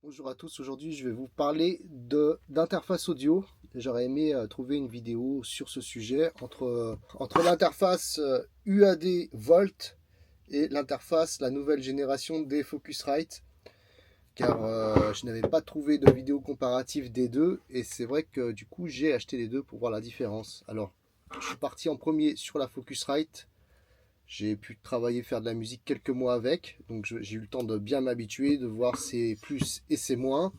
Bonjour à tous, aujourd'hui je vais vous parler d'interface audio. J'aurais aimé trouver une vidéo sur ce sujet entre l'interface UAD Volt et l'interface, la nouvelle génération des Focusrite, car je n'avais pas trouvé de vidéo comparative des deux et c'est vrai que du coup j'ai acheté les deux pour voir la différence. Alors je suis parti en premier sur la Focusrite. J'ai pu travailler, faire de la musique quelques mois avec, donc j'ai eu le temps de bien m'habituer, de voir ses plus et ses moins.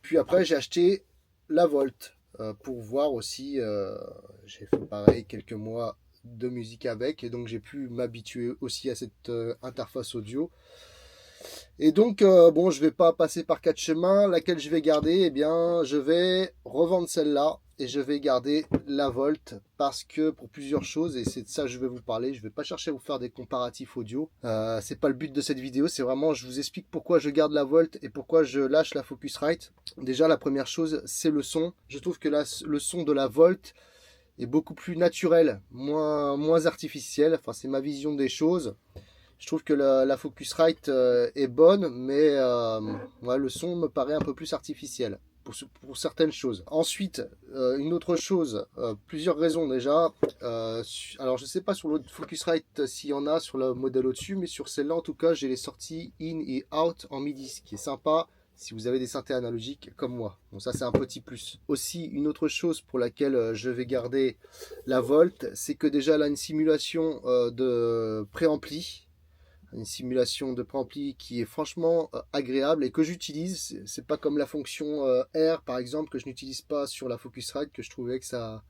Puis après, j'ai acheté la Volt pour voir aussi. J'ai fait pareil quelques mois de musique avec, et donc j'ai pu m'habituer aussi à cette interface audio. Et donc, bon, je vais pas passer par quatre chemins. Laquelle je vais garder? Eh bien, je vais revendre celle-là et je vais garder la Volt parce que pour plusieurs choses, et c'est de ça que je vais vous parler. Je vais pas chercher à vous faire des comparatifs audio. C'est pas le but de cette vidéo. C'est vraiment, je vous explique pourquoi je garde la Volt et pourquoi je lâche la Focusrite. Déjà, la première chose, c'est le son. Je trouve que le son de la Volt est beaucoup plus naturel, moins artificiel. Enfin, c'est ma vision des choses. Je trouve que la Focusrite est bonne, mais ouais, le son me paraît un peu plus artificiel pour certaines choses. Ensuite, une autre chose, plusieurs raisons déjà. Alors, je ne sais pas sur l'autre Focusrite s'il y en a sur le modèle au-dessus, mais sur celle-là, en tout cas, j'ai les sorties in et out en MIDI, ce qui est sympa si vous avez des synthés analogiques comme moi. Donc ça, c'est un petit plus. Aussi, une autre chose pour laquelle je vais garder la Volt, c'est que déjà, elle a une simulation de préampli, une simulation de préampli qui est franchement agréable et que j'utilise. C'est pas comme la fonction R par exemple que je n'utilise pas sur la Focusrite, que je trouvais que ça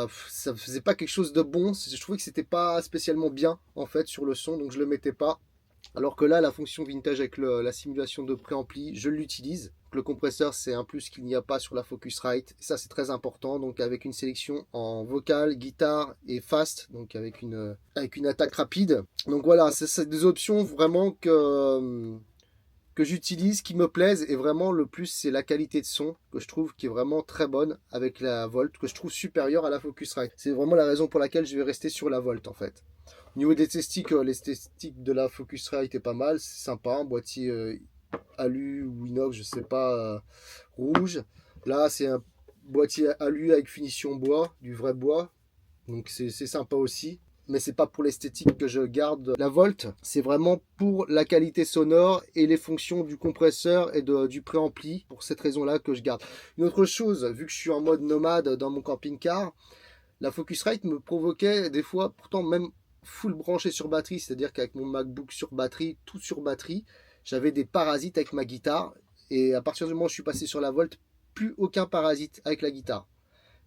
faisait pas quelque chose de bon. Je trouvais que c'était pas spécialement bien en fait sur le son, donc je le mettais pas. Alors que là, la fonction vintage avec la simulation de préampli, je l'utilise. Le compresseur, c'est un plus qu'il n'y a pas sur la Focusrite. Et ça, c'est très important. Donc, avec une sélection en vocal, guitare et fast, donc avec une attaque rapide. Donc voilà, c'est des options vraiment que j'utilise, qui me plaisent. Et vraiment, le plus, c'est la qualité de son que je trouve qui est vraiment très bonne avec la Volt, que je trouve supérieure à la Focusrite. C'est vraiment la raison pour laquelle je vais rester sur la Volt en fait. Au niveau des statistiques, l'esthétique de la Focusrite est pas mal, c'est sympa, un boîtier alu ou inox, je sais pas, rouge. Là, c'est un boîtier alu avec finition bois, du vrai bois, donc c'est sympa aussi. Mais c'est pas pour l'esthétique que je garde la Volt, c'est vraiment pour la qualité sonore et les fonctions du compresseur et du préampli, pour cette raison-là que je garde. Une autre chose, vu que je suis en mode nomade dans mon camping-car, la Focusrite me provoquait des fois, pourtant même full branché sur batterie, c'est-à-dire qu'avec mon MacBook sur batterie, tout sur batterie, j'avais des parasites avec ma guitare. Et à partir du moment où je suis passé sur la Volt, plus aucun parasite avec la guitare.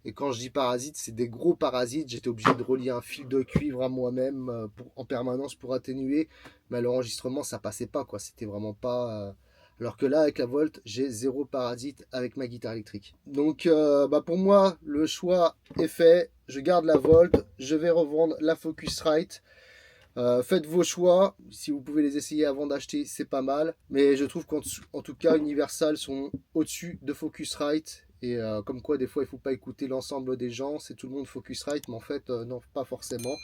Et quand je dis parasites, c'est des gros parasites. J'étais obligé de relier un fil de cuivre à moi-même en permanence pour atténuer. Mais à l'enregistrement, ça passait pas, quoi. C'était vraiment pas. Alors que là, avec la Volt, j'ai zéro parasite avec ma guitare électrique. Donc, pour moi, le choix est fait. Je garde la Volt. Je vais revendre la Focusrite. Faites vos choix. Si vous pouvez les essayer avant d'acheter, c'est pas mal. Mais je trouve qu'en tout cas, Universal sont au-dessus de Focusrite. Et comme quoi, des fois, il ne faut pas écouter l'ensemble des gens. C'est tout le monde Focusrite, mais en fait, non, pas forcément.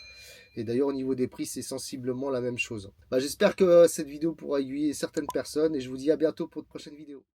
Et d'ailleurs, au niveau des prix, c'est sensiblement la même chose. J'espère que cette vidéo pourra aiguiller certaines personnes. Et je vous dis à bientôt pour de prochaines vidéos.